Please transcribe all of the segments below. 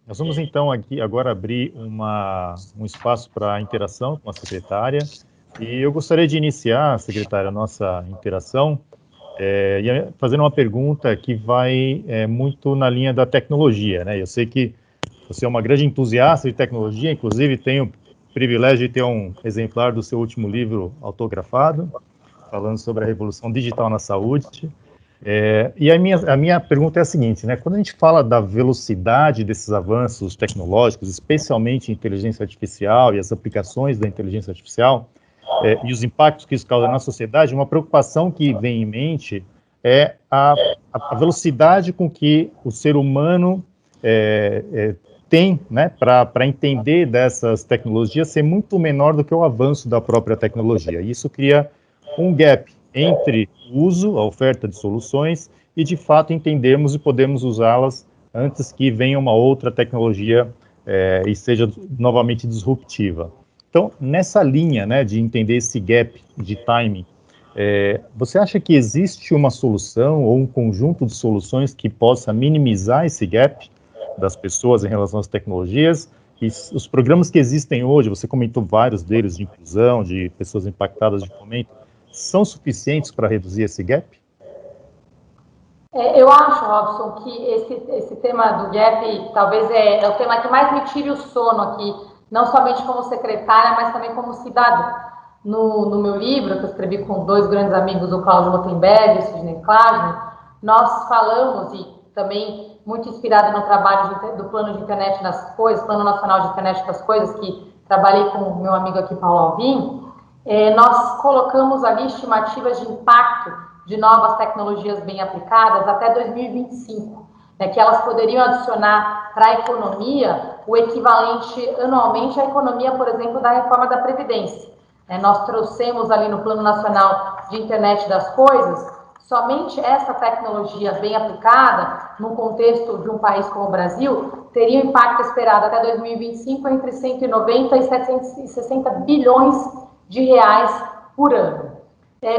Nós vamos então aqui agora abrir um espaço para interação com a secretária, e eu gostaria de iniciar, secretária, a nossa interação fazendo uma pergunta que vai muito na linha da tecnologia, né? Eu sei que você é uma grande entusiasta de tecnologia, inclusive tenho o privilégio de ter um exemplar do seu último livro autografado, falando sobre a revolução digital na saúde. E a minha pergunta é a seguinte, né? Quando a gente fala da velocidade desses avanços tecnológicos, especialmente inteligência artificial e as aplicações da inteligência artificial, e os impactos que isso causa na sociedade, uma preocupação que vem em mente é a velocidade com que o ser humano tem, né, para entender dessas tecnologias ser muito menor do que o avanço da própria tecnologia. E isso cria um gap entre o uso, a oferta de soluções, e de fato entendermos e podemos usá-las antes que venha uma outra tecnologia e seja novamente disruptiva. Então, nessa linha, né, de entender esse gap de timing, você acha que existe uma solução ou um conjunto de soluções que possa minimizar esse gap das pessoas em relação às tecnologias? E os programas que existem hoje, você comentou vários deles de inclusão, de pessoas impactadas de fomento, são suficientes para reduzir esse gap? Eu acho, Robson, que esse tema do gap talvez é o tema que mais me tire o sono aqui, não somente como secretária, mas também como cidadã. No meu livro, que eu escrevi com dois grandes amigos, o Cláudio Rotenberg e o Sidney Klagen, nós falamos, e também muito inspirada no trabalho do Plano de Internet das Coisas, Plano Nacional de Internet das Coisas, que trabalhei com o meu amigo aqui, Paulo Alvim, nós colocamos ali estimativas de impacto de novas tecnologias bem aplicadas até 2025, né, que elas poderiam adicionar para a economia o equivalente anualmente à economia, por exemplo, da reforma da Previdência. Nós trouxemos ali no Plano Nacional de Internet das Coisas, somente essa tecnologia bem aplicada, no contexto de um país como o Brasil, teria um impacto esperado até 2025 entre 190 e 760 bilhões de reais por ano.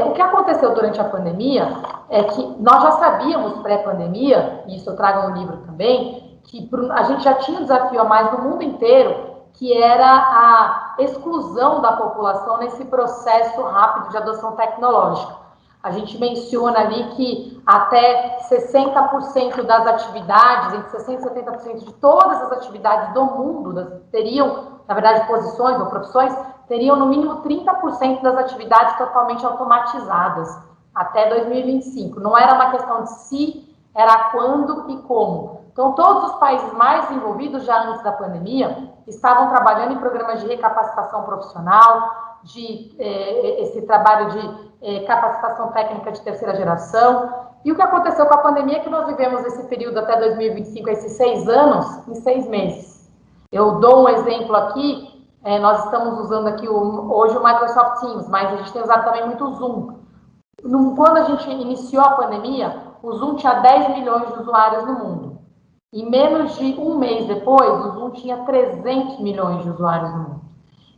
O que aconteceu durante a pandemia é que nós já sabíamos pré-pandemia, e isso eu trago no livro também, que a gente já tinha um desafio a mais no mundo inteiro, que era a exclusão da população nesse processo rápido de adoção tecnológica. A gente menciona ali que até 60% das atividades, entre 60% e 70% de todas as atividades do mundo teriam, na verdade, posições ou profissões, teriam no mínimo 30% das atividades totalmente automatizadas até 2025. Não era uma questão de se, era quando e como. Então, todos os países mais desenvolvidos, já antes da pandemia, estavam trabalhando em programas de recapacitação profissional, esse trabalho de capacitação técnica de terceira geração. E o que aconteceu com a pandemia é que nós vivemos esse período até 2025, esses 6 anos, em 6 meses. Eu dou um exemplo aqui, nós estamos usando aqui hoje o Microsoft Teams, mas a gente tem usado também muito o Zoom. Quando a gente iniciou a pandemia, o Zoom tinha 10 milhões de usuários no mundo. E menos de um mês depois, o Zoom tinha 300 milhões de usuários no mundo.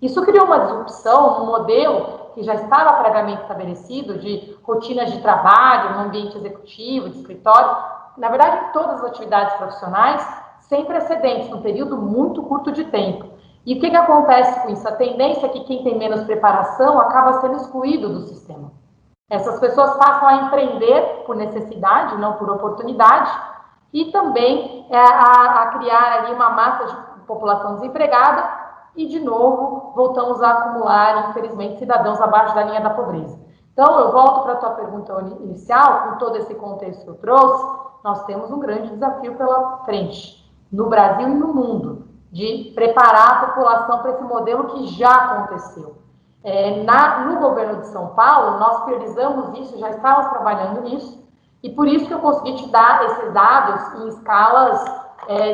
Isso criou uma disrupção, um modelo que já estava previamente estabelecido de rotinas de trabalho, no ambiente executivo, de escritório, na verdade, todas as atividades profissionais, sem precedentes, num período muito curto de tempo. E o que acontece com isso? A tendência é que quem tem menos preparação acaba sendo excluído do sistema. Essas pessoas passam a empreender por necessidade, não por oportunidade, e também a criar ali uma massa de população desempregada, e, de novo, voltamos a acumular, infelizmente, cidadãos abaixo da linha da pobreza. Então, eu volto para a tua pergunta inicial, com todo esse contexto que eu trouxe, nós temos um grande desafio pela frente, no Brasil e no mundo, de preparar a população para esse modelo que já aconteceu. No governo de São Paulo, nós priorizamos isso, já estávamos trabalhando nisso, e por isso que eu consegui te dar esses dados em escalas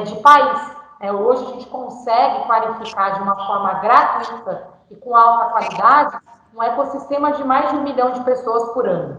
de país. Hoje a gente consegue qualificar de uma forma gratuita e com alta qualidade um ecossistema de mais de 1 milhão de pessoas por ano.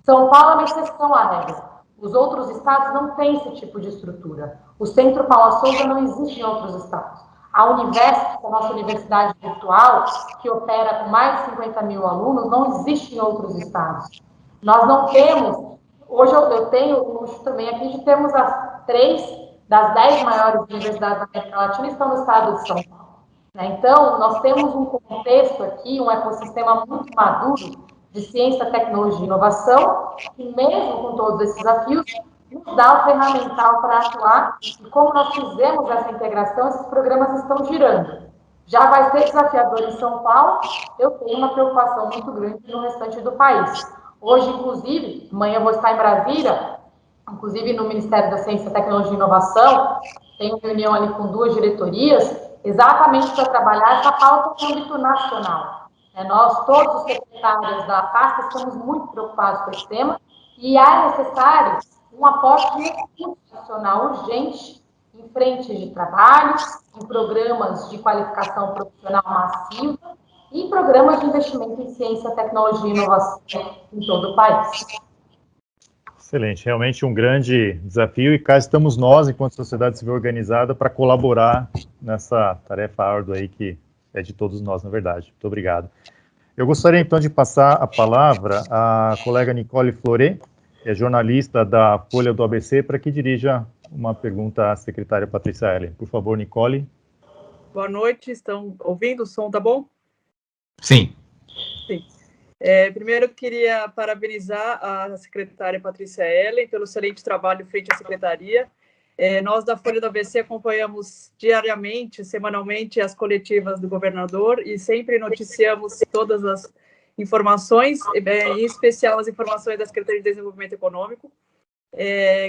São Paulo é uma exceção à regra. Os outros estados não têm esse tipo de estrutura. O Centro Paula Souza não existe em outros estados. A Univesp, a nossa universidade virtual, que opera com mais de 50 mil alunos, não existe em outros estados. Nós não temos, hoje eu tenho o luxo também aqui de termos as 3 das 10 maiores universidades da América Latina estão no estado de São Paulo. Então, nós temos um contexto aqui, um ecossistema muito maduro de ciência, tecnologia e inovação, que mesmo com todos esses desafios, nos dá o ferramental para atuar, e como nós fizemos essa integração, esses programas estão girando. Já vai ser desafiador em São Paulo, eu tenho uma preocupação muito grande no restante do país. Hoje, inclusive, amanhã eu vou estar em Brasília, inclusive no Ministério da Ciência, Tecnologia e Inovação, tenho reunião ali com 2 diretorias, exatamente para trabalhar essa pauta no âmbito nacional. Nós, todos os secretários da pasta, estamos muito preocupados com esse tema, e é necessário um aporte nacional urgente em frente de trabalho, em programas de qualificação profissional massiva e em programas de investimento em ciência, tecnologia e inovação em todo o país. Excelente, realmente um grande desafio, e cá estamos nós, enquanto sociedade civil organizada, para colaborar nessa tarefa árdua aí que é de todos nós, na verdade. Muito obrigado. Eu gostaria então de passar a palavra à colega Nicole Floret, que é jornalista da Folha do ABC, para que dirija uma pergunta à secretária Patrícia Heller. Por favor, Nicole. Boa noite, estão ouvindo? O som tá bom? Sim. Sim. Primeiro, eu queria parabenizar a secretária Patrícia Heller pelo excelente trabalho feito à secretaria. Nós, da Folha do ABC, acompanhamos diariamente, semanalmente, as coletivas do governador e sempre noticiamos todas as informações, em especial as informações da Secretaria de Desenvolvimento Econômico.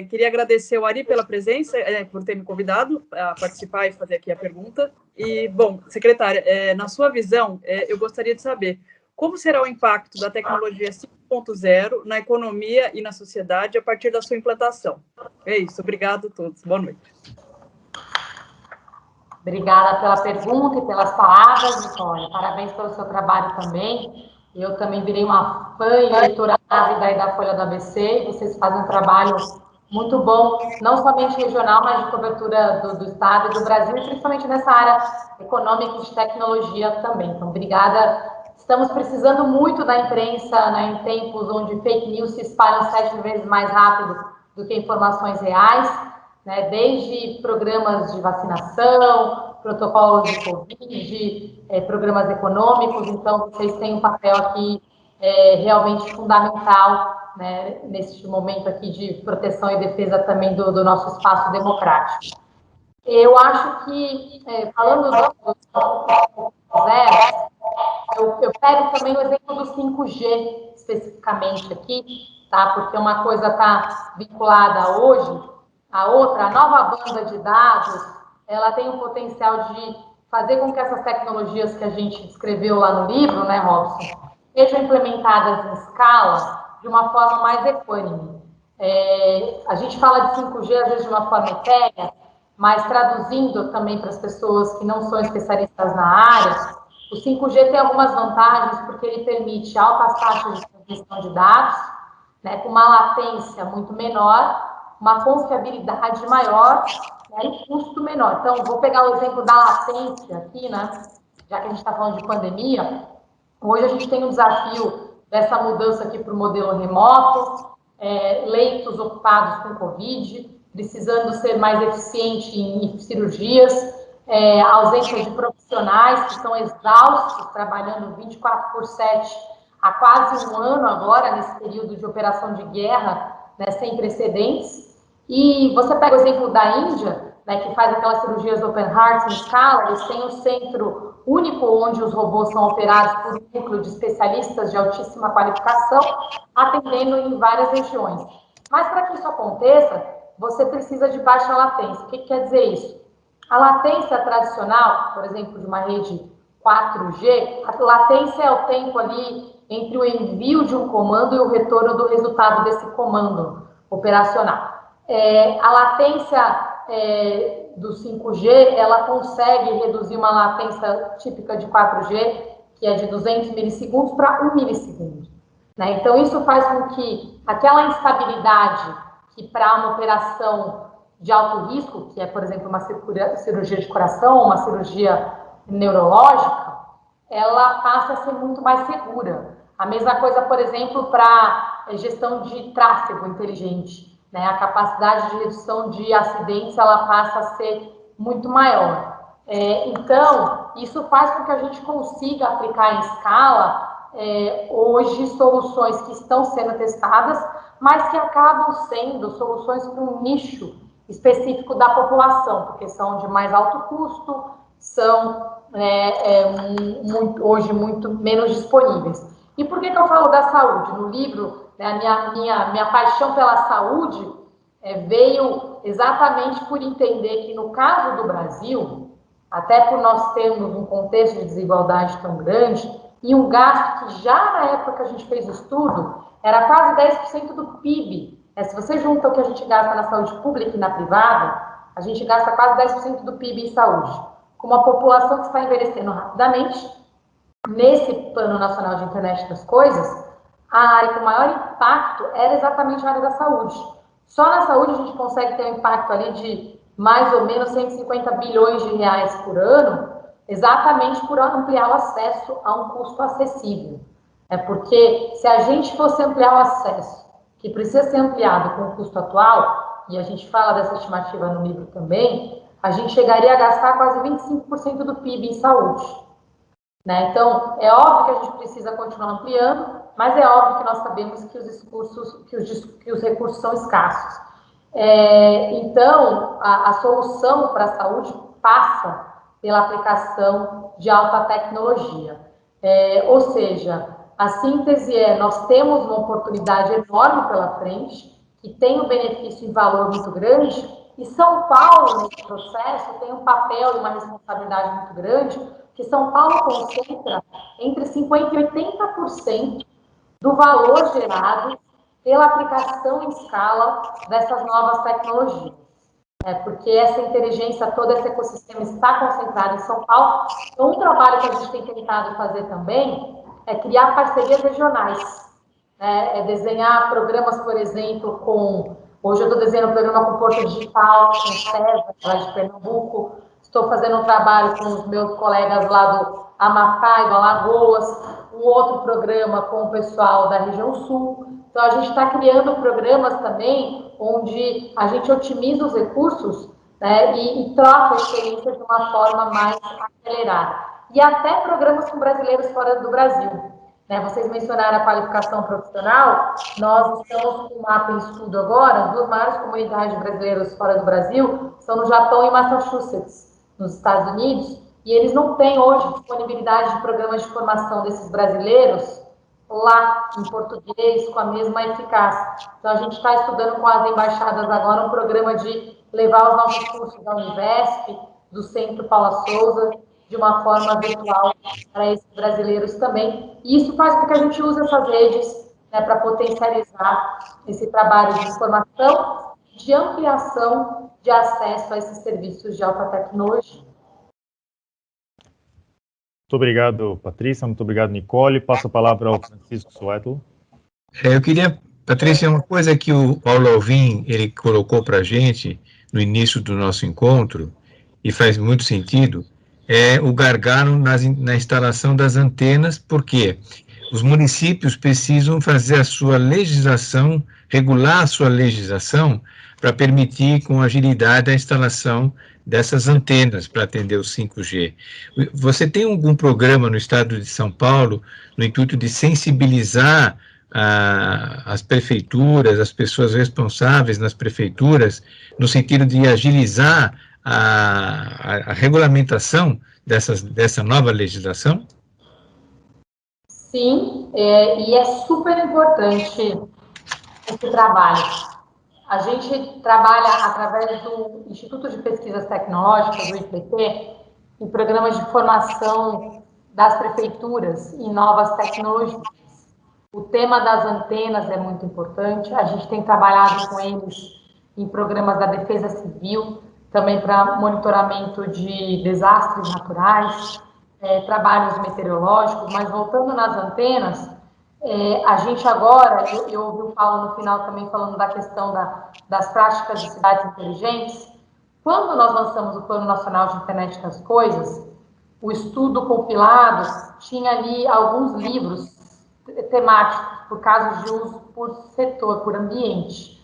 Queria agradecer ao Ari pela presença, por ter me convidado a participar e fazer aqui a pergunta. E, bom, secretária, na sua visão, eu gostaria de saber como será o impacto da tecnologia 5.0 na economia e na sociedade a partir da sua implantação. É isso, obrigado a todos. Boa noite. Obrigada pela pergunta e pelas palavras, Nicole. Parabéns pelo seu trabalho também. Eu também virei uma fã e leitora ávida da Folha do ABC, e vocês fazem um trabalho muito bom, não somente regional, mas de cobertura do Estado e do Brasil, e principalmente nessa área econômica e de tecnologia também. Então, obrigada. Estamos precisando muito da imprensa, né, em tempos onde fake news se espalham 7 vezes mais rápido do que informações reais, né, desde programas de vacinação, protocolos de Covid, programas econômicos. Então, vocês têm um papel aqui realmente fundamental, né, neste momento aqui de proteção e defesa também do nosso espaço democrático. Eu acho que, falando do zero, eu pego também o exemplo do 5G, especificamente aqui, tá? Porque uma coisa está vinculada hoje à outra. A nova banda de dados, ela tem o potencial de fazer com que essas tecnologias que a gente descreveu lá no livro, né, Robson, sejam implementadas em escala de uma forma mais equânime. A gente fala de 5G, às vezes, de uma forma etérea, mas traduzindo também para as pessoas que não são especialistas na área, o 5G tem algumas vantagens, porque ele permite altas taxas de transmissão de dados, né, com uma latência muito menor, uma confiabilidade maior, né, e custo menor. Então, vou pegar o exemplo da latência aqui, né, já que a gente está falando de pandemia. Hoje a gente tem um desafio dessa mudança aqui para o modelo remoto, leitos ocupados com Covid, precisando ser mais eficiente em cirurgias, ausência de profissionais que estão exaustos, trabalhando 24/7 há quase um ano agora, nesse período de operação de guerra, né, sem precedentes. E você pega o exemplo da Índia, né, que faz aquelas cirurgias Open Heart em escala. Eles têm um centro único onde os robôs são operados por um núcleo de especialistas de altíssima qualificação, atendendo em várias regiões. Mas para que isso aconteça, você precisa de baixa latência. O que quer dizer isso? A latência tradicional, por exemplo, de uma rede 4G, a latência é o tempo ali entre o envio de um comando e o retorno do resultado desse comando operacional. A latência do 5G, ela consegue reduzir uma latência típica de 4G, que é de 200 milissegundos, para 1 milissegundo. Né? Então, isso faz com que aquela instabilidade que para uma operação de alto risco, que é, por exemplo, uma cirurgia de coração, uma cirurgia neurológica, ela passa a ser muito mais segura. A mesma coisa, por exemplo, para gestão de tráfego inteligente, né? A capacidade de redução de acidentes, ela passa a ser muito maior. Então, isso faz com que a gente consiga aplicar em escala, hoje, soluções que estão sendo testadas, mas que acabam sendo soluções para um nicho específico da população, porque são de mais alto custo, são hoje muito menos disponíveis. E por que eu falo da saúde? No livro, né, minha paixão pela saúde veio exatamente por entender que, no caso do Brasil, até por nós termos um contexto de desigualdade tão grande, e um gasto que já na época que a gente fez o estudo, era quase 10% do PIB. Se você junta o que a gente gasta na saúde pública e na privada, a gente gasta quase 10% do PIB em saúde. Com uma população que está envelhecendo rapidamente, nesse Plano Nacional de Internet das Coisas, a área com maior impacto era exatamente a área da saúde. Só na saúde a gente consegue ter um impacto ali de mais ou menos 150 bilhões de reais por ano, exatamente por ampliar o acesso a um custo acessível. Porque se a gente fosse ampliar o acesso, que precisa ser ampliado com o custo atual, e a gente fala dessa estimativa no livro também, a gente chegaria a gastar quase 25% do PIB em saúde. Né? Então, é óbvio que a gente precisa continuar ampliando, mas é óbvio que nós sabemos que os recursos são escassos. Então, a solução para a saúde passa pela aplicação de alta tecnologia. Ou seja, a síntese nós temos uma oportunidade enorme pela frente, que tem um benefício em valor muito grande, e São Paulo, nesse processo, tem um papel e uma responsabilidade muito grande, que São Paulo concentra entre 50% e 80% do valor gerado pela aplicação em escala dessas novas tecnologias. Porque essa inteligência, todo esse ecossistema está concentrado em São Paulo. Então, um trabalho que a gente tem tentado fazer também é criar parcerias regionais. Desenhar programas, por exemplo, hoje eu estou desenhando um programa com Porto Digital, com o César, lá de Pernambuco. Estou fazendo um trabalho com os meus colegas lá do Amapá e do Alagoas, um outro programa com o pessoal da região sul. Então, a gente está criando programas também onde a gente otimiza os recursos, né, e troca a experiência de uma forma mais acelerada. E até programas com brasileiros fora do Brasil. Vocês mencionaram a qualificação profissional, nós estamos com um mapa em estudo agora, as duas maiores comunidades de brasileiros fora do Brasil são no Japão e Massachusetts, nos Estados Unidos, e eles não têm hoje disponibilidade de programas de formação desses brasileiros lá em português com a mesma eficácia. Então, a gente está estudando com as embaixadas agora um programa de levar os nossos cursos da Univesp, do Centro Paula Souza, de uma forma virtual para esses brasileiros também. E isso faz com que a gente use essas redes, né, para potencializar esse trabalho de formação, de ampliação de acesso a esses serviços de alta tecnologia. Muito obrigado, Patrícia. Muito obrigado, Nicole. Passo a palavra ao Francisco Suétolo. Eu queria, Patrícia, uma coisa que o Paulo Alvim ele colocou para a gente no início do nosso encontro, e faz muito sentido, é o gargalo na instalação das antenas, porque os municípios precisam fazer a sua legislação, regular a sua legislação, para permitir com agilidade a instalação dessas antenas para atender o 5G. Você tem algum programa no estado de São Paulo no intuito de sensibilizar as prefeituras, as pessoas responsáveis nas prefeituras, no sentido de agilizar a regulamentação dessa nova legislação? Sim, e é super importante esse trabalho. A gente trabalha através do Instituto de Pesquisas Tecnológicas, do IPT, em programas de formação das prefeituras em novas tecnologias. O tema das antenas é muito importante, a gente tem trabalhado com eles em programas da Defesa Civil, também para monitoramento de desastres naturais, trabalhos meteorológicos, mas voltando nas antenas, A gente agora, eu ouvi o Paulo no final também falando da questão das práticas de cidades inteligentes. Quando nós lançamos o Plano Nacional de Internet das Coisas, o estudo compilado tinha ali alguns livros temáticos, por casos de uso por setor, por ambiente.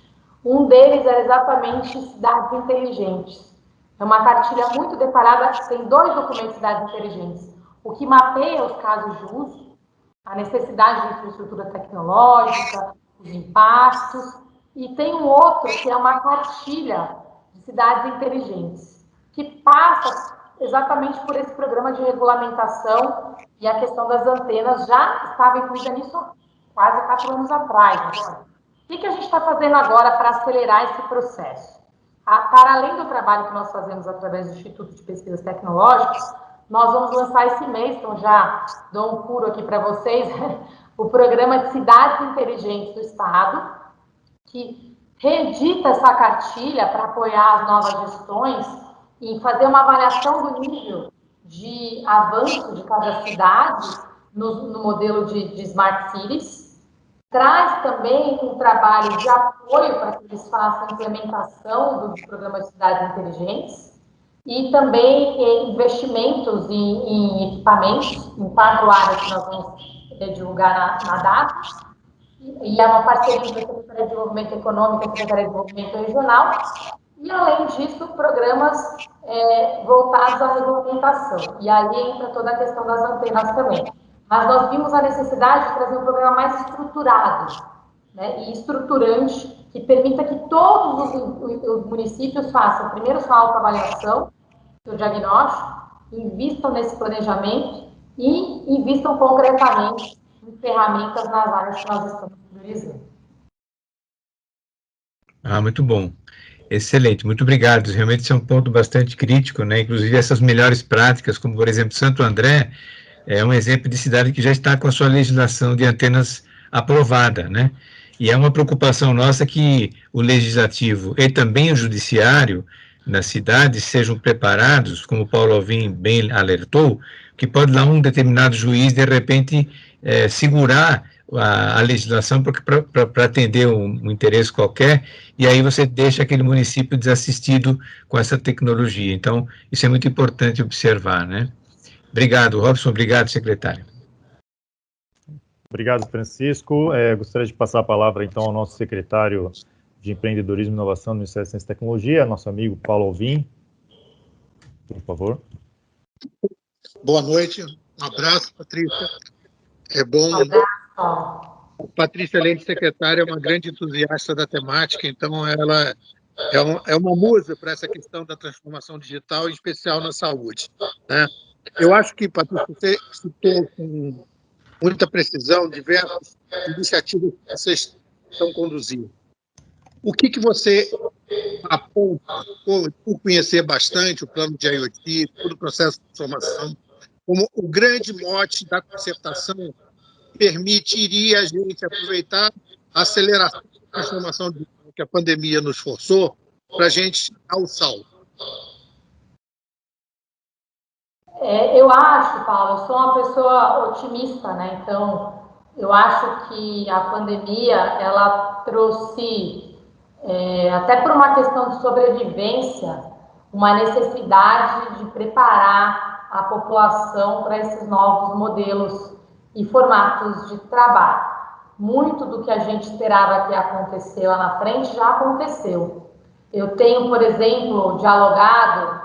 Um deles era exatamente cidades inteligentes. É uma cartilha muito detalhada, tem 2 documentos de cidades inteligentes. O que mapeia os casos de uso, a necessidade de infraestrutura tecnológica, os impactos, e tem um outro que é uma cartilha de cidades inteligentes, que passa exatamente por esse programa de regulamentação, e a questão das antenas já estava incluída nisso há quase 4 anos atrás. Agora. O que a gente está fazendo agora para acelerar esse processo? Para além do trabalho que nós fazemos através do Instituto de Pesquisas Tecnológicas, nós vamos lançar esse mês, então já dou um furo aqui para vocês, o programa de Cidades Inteligentes do Estado, que reedita essa cartilha para apoiar as novas gestões e fazer uma avaliação do nível de avanço de cada cidade no modelo de Smart Cities. Traz também um trabalho de apoio para que eles façam a implementação do programa de cidades inteligentes e também investimentos em equipamentos, em 4 áreas que nós vamos divulgar na data, e é uma parceria entre a Secretaria de Desenvolvimento Econômico e a Secretaria de Desenvolvimento Regional, e além disso, programas voltados à regulamentação, e aí entra toda a questão das antenas também. Mas nós vimos a necessidade de trazer um programa mais estruturado, né, e estruturante, que permita que todos os municípios façam primeiro sua autoavaliação, seu diagnóstico, invistam nesse planejamento e invistam concretamente em ferramentas nas áreas que nós estamos priorizando. Muito bom. Excelente, muito obrigado. Realmente isso é um ponto bastante crítico, né? Inclusive essas melhores práticas, como por exemplo Santo André, é um exemplo de cidade que já está com a sua legislação de antenas aprovada, né? E é uma preocupação nossa que o legislativo e também o judiciário nas cidades sejam preparados, como o Paulo Alvim bem alertou, que pode lá um determinado juiz, de repente, segurar a legislação para atender um interesse qualquer, e aí você deixa aquele município desassistido com essa tecnologia. Então, isso é muito importante observar, né? Obrigado, Robson. Obrigado, secretário. Obrigado, Francisco. Gostaria de passar a palavra, então, ao nosso secretário de Empreendedorismo e Inovação do Ministério da Ciência e Tecnologia, nosso amigo Paulo Alvim. Por favor. Boa noite. Um abraço, Patrícia. É bom. Patrícia, além de secretária, é uma grande entusiasta da temática, então ela é uma musa para essa questão da transformação digital, em especial na saúde, né? Eu acho que, Patrícia, você citou com muita precisão diversas iniciativas que vocês estão conduzindo. O que você aponta, por conhecer bastante o plano de IoT, todo o processo de transformação, como o grande mote da concertação permitiria a gente aproveitar a aceleração da transformação digital que a pandemia nos forçou para a gente dar o salto? Eu acho, Paulo, eu sou uma pessoa otimista, né? Então, eu acho que a pandemia, ela trouxe, até por uma questão de sobrevivência, uma necessidade de preparar a população para esses novos modelos e formatos de trabalho. Muito do que a gente esperava que ia acontecer lá na frente já aconteceu. Eu tenho, por exemplo, dialogado.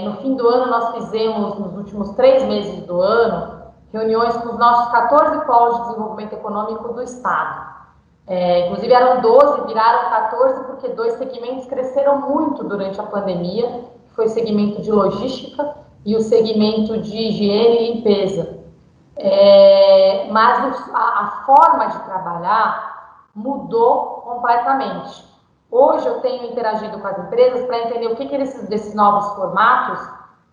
No fim do ano, nós fizemos, nos últimos 3 meses do ano, reuniões com os nossos 14 polos de desenvolvimento econômico do Estado. Inclusive, eram 12, viraram 14, porque 2 segmentos cresceram muito durante a pandemia, que foi o segmento de logística e o segmento de higiene e limpeza. Mas a forma de trabalhar mudou completamente. Hoje eu tenho interagido com as empresas para entender o que desses novos formatos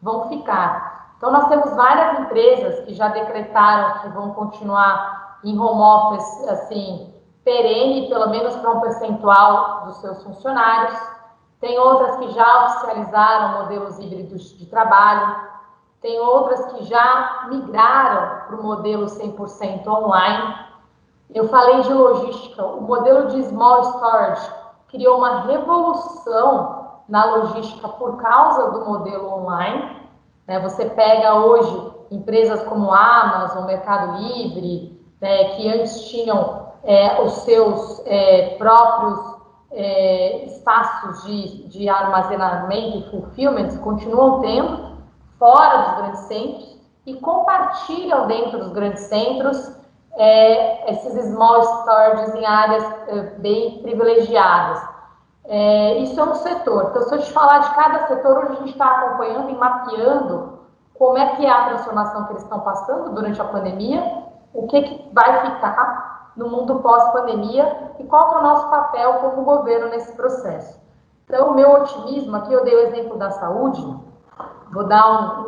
vão ficar. Então, nós temos várias empresas que já decretaram que vão continuar em home office, assim, perene, pelo menos para um percentual dos seus funcionários. Tem outras que já oficializaram modelos híbridos de trabalho. Tem outras que já migraram para o modelo 100% online. Eu falei de logística. O modelo de small storage criou uma revolução na logística por causa do modelo online. Né? Você pega hoje empresas como a Amazon, Mercado Livre, né, que antes tinham os seus próprios espaços de armazenamento e fulfillment, continuam tendo fora dos grandes centros e compartilham dentro dos grandes centros esses small storages em áreas bem privilegiadas. Isso é um setor. Então, se eu te falar de cada setor, hoje a gente está acompanhando e mapeando como é que é a transformação que eles estão passando durante a pandemia, o que vai ficar no mundo pós-pandemia e qual que é o nosso papel como governo nesse processo. Então, o meu otimismo, aqui eu dei o exemplo da saúde, vou dar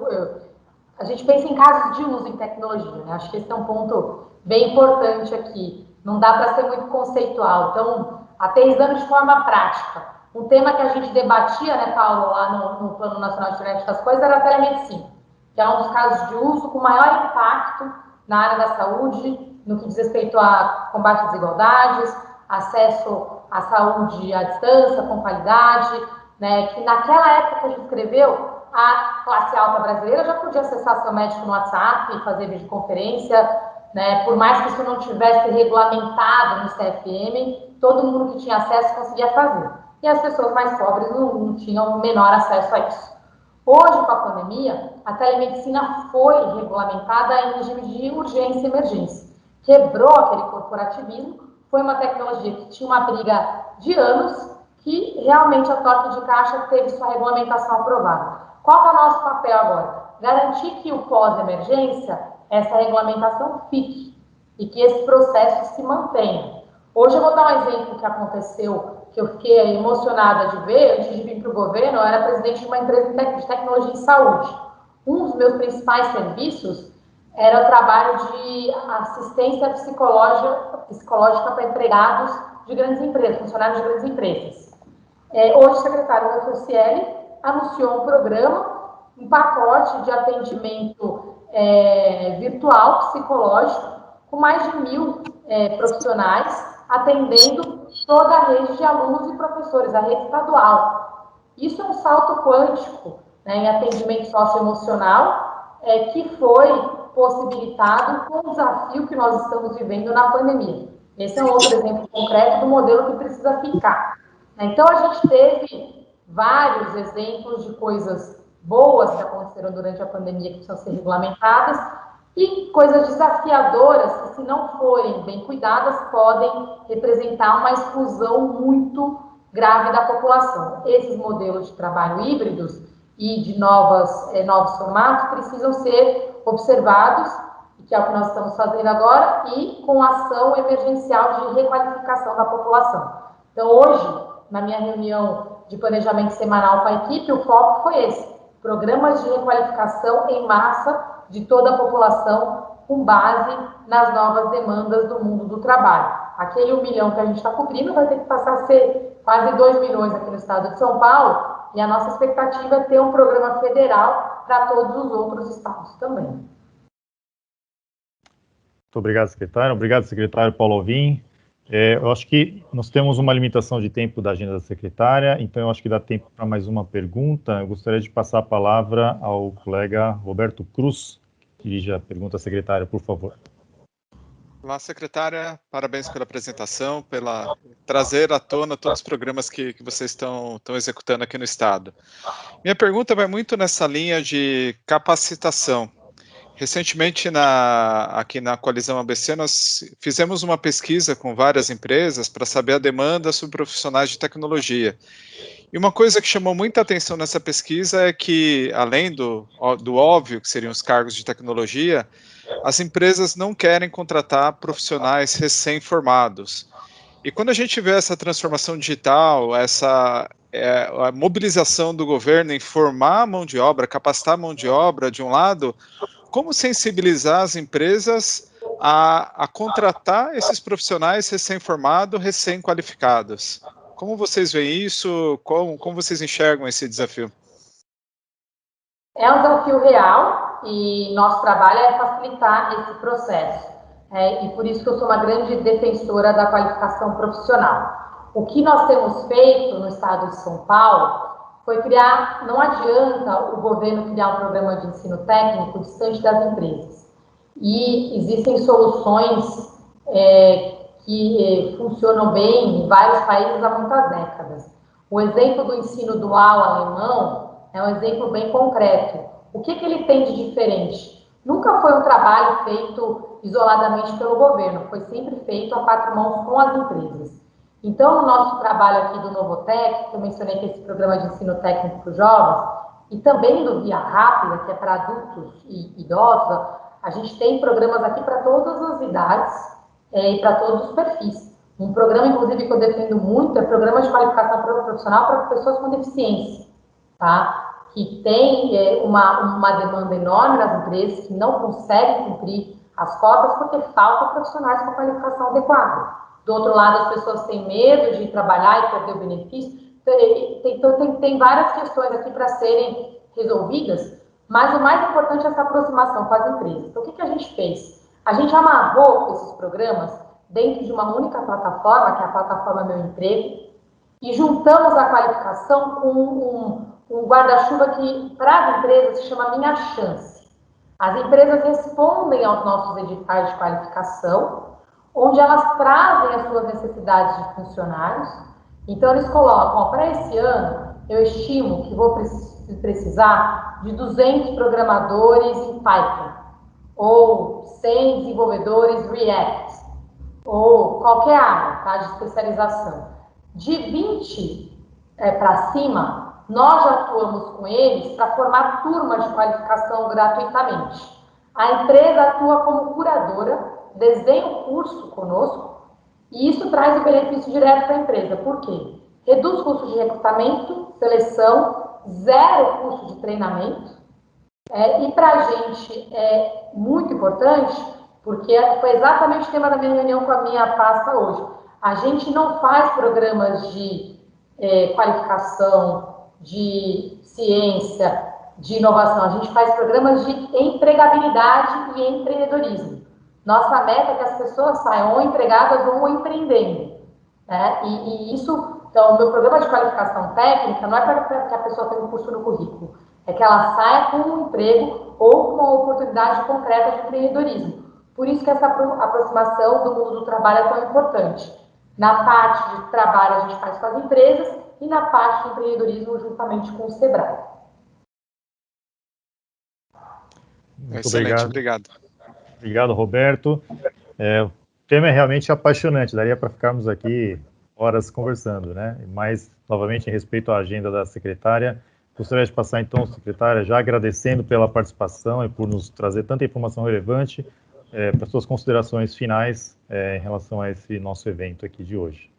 a gente pensa em casos de uso em tecnologia, né? Acho que esse é um ponto bem importante aqui. Não dá para ser muito conceitual. Então, aterrissando de forma prática. Um tema que a gente debatia, né, Paulo, lá no Plano Nacional de Internet das Coisas, era a telemedicina, que é um dos casos de uso com maior impacto na área da saúde, no que diz respeito a combate às desigualdades, acesso à saúde à distância, com qualidade, né, que naquela época que a gente escreveu, a classe alta brasileira já podia acessar seu médico no WhatsApp, fazer videoconferência, né, por mais que isso não tivesse regulamentado no CFM, todo mundo que tinha acesso conseguia fazer. E as pessoas mais pobres não tinham menor acesso a isso. Hoje, com a pandemia, a telemedicina foi regulamentada em regime de urgência e emergência. Quebrou aquele corporativismo, foi uma tecnologia que tinha uma briga de anos, que realmente a toque de caixa teve sua regulamentação aprovada. Qual que é o nosso papel agora? Garantir que o pós-emergência, essa regulamentação fique e que esse processo se mantenha. Hoje eu vou dar um exemplo que aconteceu, que eu fiquei emocionada de ver. Antes de vir para o governo, eu era presidente de uma empresa de tecnologia em saúde. Um dos meus principais serviços era o trabalho de assistência psicológica para empregados de grandes empresas, funcionários de grandes empresas. Hoje, o secretário da FUCL anunciou um programa, um pacote de atendimento virtual, psicológico, com mais de 1.000 profissionais, atendendo toda a rede de alunos e professores, a rede estadual. Isso é um salto quântico, né, em atendimento socioemocional, que foi possibilitado com o desafio que nós estamos vivendo na pandemia. Esse é um outro exemplo concreto do modelo que precisa ficar. Então, a gente teve vários exemplos de coisas boas que aconteceram durante a pandemia que precisam ser regulamentadas e coisas desafiadoras que, se não forem bem cuidadas, podem representar uma exclusão muito grave da população. Esses modelos de trabalho híbridos e de novos formatos precisam ser observados, que é o que nós estamos fazendo agora, e com ação emergencial de requalificação da população. Então, hoje, na minha reunião de planejamento semanal com a equipe, o foco foi esse: programas de requalificação em massa de toda a população, com base nas novas demandas do mundo do trabalho. Aquele 1 milhão que a gente está cobrindo vai ter que passar a ser quase 2 milhões aqui no estado de São Paulo, e a nossa expectativa é ter um programa federal para todos os outros estados também. Muito obrigado, secretário. Obrigado, secretário Paulo Alvim. Eu acho que nós temos uma limitação de tempo da agenda da secretária, então eu acho que dá tempo para mais uma pergunta. Eu gostaria de passar a palavra ao colega Roberto Cruz, que dirige a pergunta à secretária, por favor. Olá, secretária. Parabéns pela apresentação, pela trazer à tona todos os programas que vocês estão executando aqui no Estado. Minha pergunta vai muito nessa linha de capacitação. Recentemente, aqui na Coalizão ABC, nós fizemos uma pesquisa com várias empresas para saber a demanda sobre profissionais de tecnologia. E uma coisa que chamou muita atenção nessa pesquisa é que, além do óbvio, que seriam os cargos de tecnologia, as empresas não querem contratar profissionais recém-formados. E quando a gente vê essa transformação digital, a mobilização do governo em formar a mão de obra, capacitar a mão de obra, de um lado, como sensibilizar as empresas a contratar esses profissionais recém-formados, recém-qualificados? Como vocês veem isso? Como vocês enxergam esse desafio? É um desafio real e nosso trabalho é facilitar esse processo. e por isso que eu sou uma grande defensora da qualificação profissional. O que nós temos feito no estado de São Paulo foi criar, não adianta o governo criar um programa de ensino técnico distante das empresas. E existem soluções que funcionam bem em vários países há muitas décadas. O exemplo do ensino dual alemão é um exemplo bem concreto. O que ele tem de diferente? Nunca foi um trabalho feito isoladamente pelo governo, foi sempre feito a quatro mãos com as empresas. Então, no nosso trabalho aqui do Novotec, que eu mencionei que é esse programa de ensino técnico para os jovens, e também do Via Rápida, que é para adultos e idosos, a gente tem programas aqui para todas as idades e para todos os perfis. Um programa, inclusive, que eu defendo muito é o programa de qualificação profissional para pessoas com deficiência, tá? Que tem uma demanda enorme nas empresas, que não conseguem cumprir as cotas porque faltam profissionais com qualificação adequada. Do outro lado, as pessoas têm medo de trabalhar e perder o benefício. Então, tem várias questões aqui para serem resolvidas, mas o mais importante é essa aproximação com as empresas. Então, o que a gente fez? A gente amarrou esses programas dentro de uma única plataforma, que é a plataforma Meu Emprego, e juntamos a qualificação com um guarda-chuva que, para as empresas, se chama Minha Chance. As empresas respondem aos nossos editais de qualificação, onde elas trazem as suas necessidades de funcionários. Então, eles colocam, para esse ano, eu estimo que vou precisar de 200 programadores em Python, ou 100 desenvolvedores React, ou qualquer área, tá, de especialização. De 20 para cima, nós já atuamos com eles para formar turmas de qualificação gratuitamente. A empresa atua como curadora, desenha o curso conosco, e isso traz o benefício direto para a empresa. Por quê? Reduz custo de recrutamento, seleção, zero custo de treinamento, e para a gente é muito importante, porque foi exatamente o tema da minha reunião com a minha pasta hoje. A gente não faz programas de qualificação, de ciência, de inovação, a gente faz programas de empregabilidade e empreendedorismo. Nossa meta é que as pessoas saiam ou empregadas ou empreendendo, né? E isso, então, o meu programa de qualificação técnica não é para que a pessoa tenha um curso no currículo, é que ela saia com um emprego ou com uma oportunidade concreta de empreendedorismo. Por isso que essa aproximação do mundo do trabalho é tão importante. Na parte de trabalho a gente faz com as empresas e na parte de empreendedorismo juntamente com o Sebrae. Muito Excelente, obrigado. Obrigado, Roberto. O tema é realmente apaixonante, daria para ficarmos aqui horas conversando, né? Mas, novamente, em respeito à agenda da secretária, gostaria de passar, então, secretária, já agradecendo pela participação e por nos trazer tanta informação relevante, para suas considerações finais em relação a esse nosso evento aqui de hoje.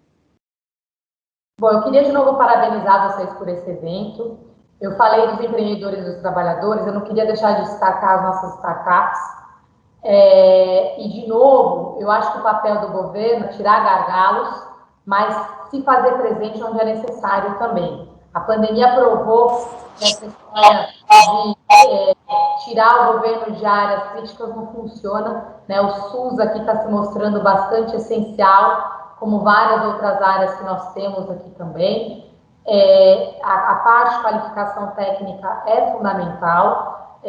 Bom, eu queria de novo parabenizar vocês por esse evento. Eu falei dos empreendedores e dos trabalhadores, eu não queria deixar de destacar as nossas startups. E, de novo, eu acho que o papel do governo é tirar gargalos, mas se fazer presente onde é necessário também. A pandemia provou que essa história de tirar o governo de áreas críticas não funciona, né? O SUS aqui está se mostrando bastante essencial, como várias outras áreas que nós temos aqui também. A parte de qualificação técnica é fundamental.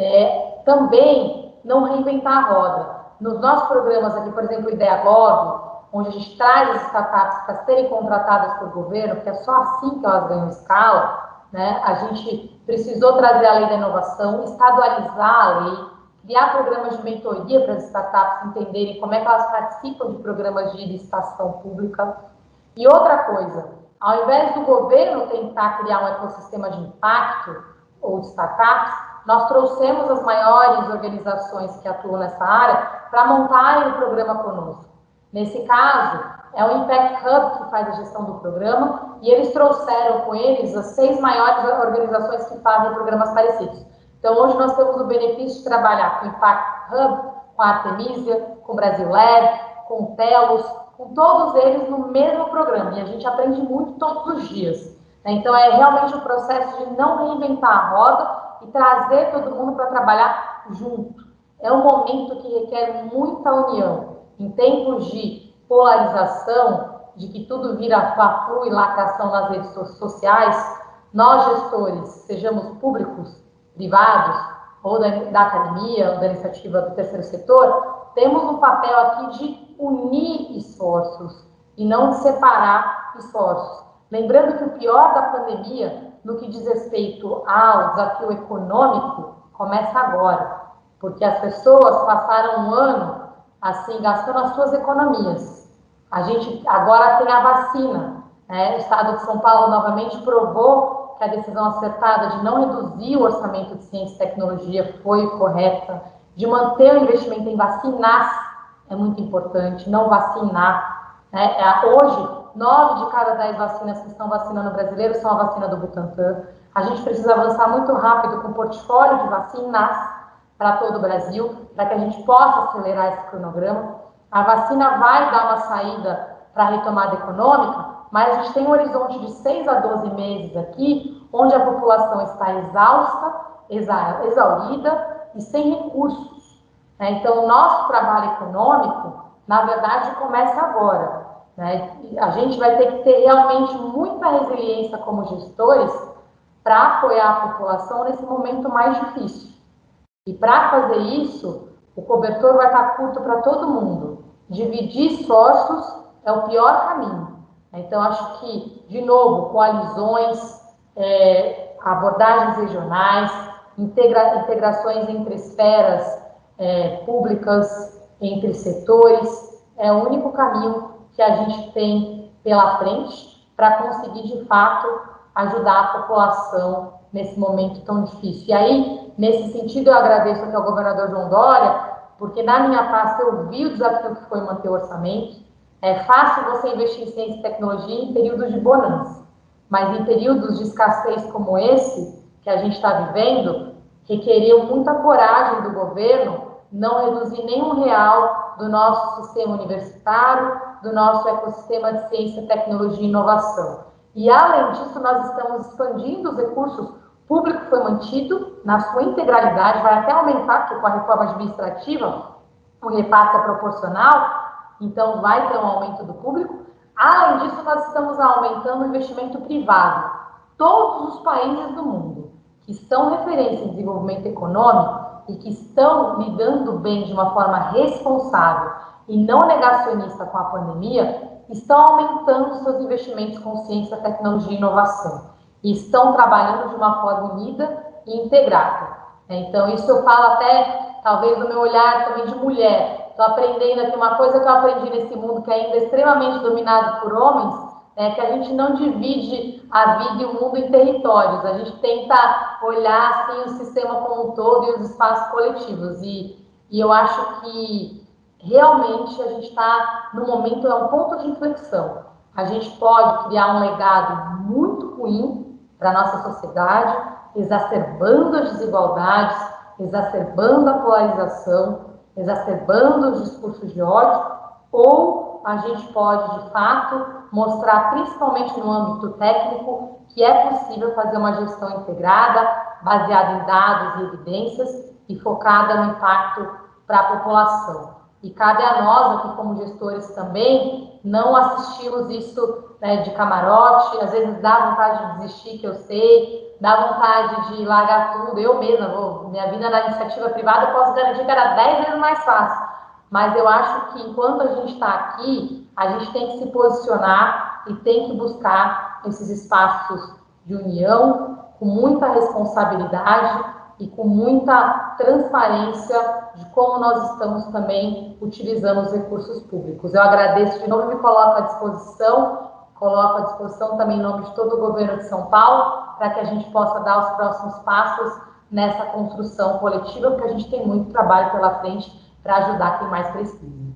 Também não reinventar a roda. Nos nossos programas aqui, por exemplo, o IdeaGov, onde a gente traz as startups para serem contratadas pelo governo, porque é só assim que elas ganham escala, né? A gente precisou trazer a lei da inovação, estadualizar a lei, criar programas de mentoria para as startups entenderem como é que elas participam de programas de licitação pública. E outra coisa, ao invés do governo tentar criar um ecossistema de impacto ou de startups, nós trouxemos as maiores organizações que atuam nessa área para montarem o programa conosco. Nesse caso, é o Impact Hub que faz a gestão do programa e eles trouxeram com eles as 6 maiores organizações que fazem programas parecidos. Então, hoje nós temos o benefício de trabalhar com o Impact Hub, com a Artemisia, com o Brasil Lab, com o Telos, com todos eles no mesmo programa. E a gente aprende muito todos os dias. Então, é realmente um processo de não reinventar a roda e trazer todo mundo para trabalhar junto. É um momento que requer muita união. em tempos de polarização, de que tudo vira fla-flu e lacração nas redes sociais, nós gestores, sejamos públicos, privados, ou da academia, ou da iniciativa do terceiro setor, temos um papel aqui de unir esforços e não de separar esforços. Lembrando que o pior da pandemia, no que diz respeito ao desafio econômico, começa agora, porque as pessoas passaram um ano assim gastando as suas economias. A gente agora tem a vacina, né? O Estado de São Paulo novamente provou que a decisão acertada de não reduzir o orçamento de ciência e tecnologia foi correta, de manter o investimento em vacinar é muito importante, não vacinar, né? Hoje, 9 de cada 10 vacinas que estão vacinando brasileiros são a vacina do Butantan. A gente precisa avançar muito rápido com o portfólio de vacinas para todo o Brasil, para que a gente possa acelerar esse cronograma. A vacina vai dar uma saída para a retomada econômica, mas a gente tem um horizonte de 6 a 12 meses aqui, onde a população está exausta, exaurida e sem recursos. Então, o nosso trabalho econômico, na verdade, começa agora. A gente vai ter que ter realmente muita resiliência como gestores para apoiar a população nesse momento mais difícil. E para fazer isso, o cobertor vai estar curto para todo mundo. Dividir esforços é o pior caminho. Então, acho que, de novo, coalizões, abordagens regionais, integrações entre esferas públicas, entre setores, é o único caminho que a gente tem pela frente para conseguir, de fato, ajudar a população nesse momento tão difícil. E aí, nesse sentido, eu agradeço aqui ao governador João Dória, porque na minha pasta eu vi o desafio que foi manter o orçamento. É fácil você investir em ciência e tecnologia em períodos de bonança, mas em períodos de escassez como esse, que a gente está vivendo, requeriu muita coragem do governo não reduzir nenhum real do nosso sistema universitário, do nosso ecossistema de ciência, tecnologia e inovação. E, além disso, nós estamos expandindo os recursos. O público foi mantido na sua integralidade, vai até aumentar, porque com a reforma administrativa o repasse é proporcional, então vai ter um aumento do público. Além disso, nós estamos aumentando o investimento privado. Todos os países do mundo que são referência em desenvolvimento econômico e que estão lidando bem de uma forma responsável e não negacionista com a pandemia, estão aumentando seus investimentos com ciência, tecnologia e inovação. E estão trabalhando de uma forma unida e integrada. Então, isso eu falo até, talvez, do meu olhar também de mulher. Estou aprendendo aqui uma coisa que eu aprendi nesse mundo que ainda é extremamente dominado por homens, que a gente não divide a vida e o mundo em territórios. A gente tenta olhar assim, o sistema como um todo e os espaços coletivos. E eu acho que realmente a gente está no momento, é um ponto de inflexão. A gente pode criar um legado muito ruim para a nossa sociedade, exacerbando as desigualdades, exacerbando a polarização, exacerbando os discursos de ódio, ou a gente pode, de fato, mostrar, principalmente no âmbito técnico, que é possível fazer uma gestão integrada, baseada em dados e evidências e focada no impacto para a população. E cabe a nós, aqui como gestores também, não assistirmos isso de camarote. Às vezes dá vontade de desistir, que eu sei, dá vontade de largar tudo. Eu mesma, minha vida na iniciativa privada, eu posso garantir que era 10 vezes mais fácil. Mas eu acho que enquanto a gente está aqui, a gente tem que se posicionar e tem que buscar esses espaços de união com muita responsabilidade e com muita transparência de como nós estamos também utilizando os recursos públicos. Eu agradeço de novo e me coloco à disposição também em nome de todo o governo de São Paulo, para que a gente possa dar os próximos passos nessa construção coletiva, porque a gente tem muito trabalho pela frente para ajudar quem mais precisa.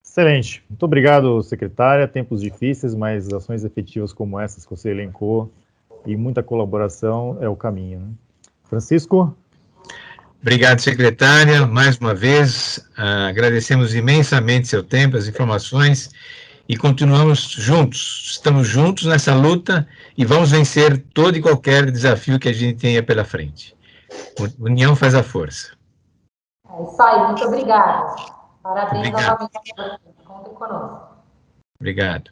Excelente. Muito obrigado, secretária. Tempos difíceis, mas ações efetivas como essas que você elencou e muita colaboração é o caminho, né? Francisco? Obrigado, secretária. Mais uma vez, agradecemos imensamente seu tempo, as informações, e continuamos juntos. Estamos juntos nessa luta e vamos vencer todo e qualquer desafio que a gente tenha pela frente. União faz a força. É isso aí, muito obrigada. Parabéns Obrigado. novamente. Contem conosco. Obrigado.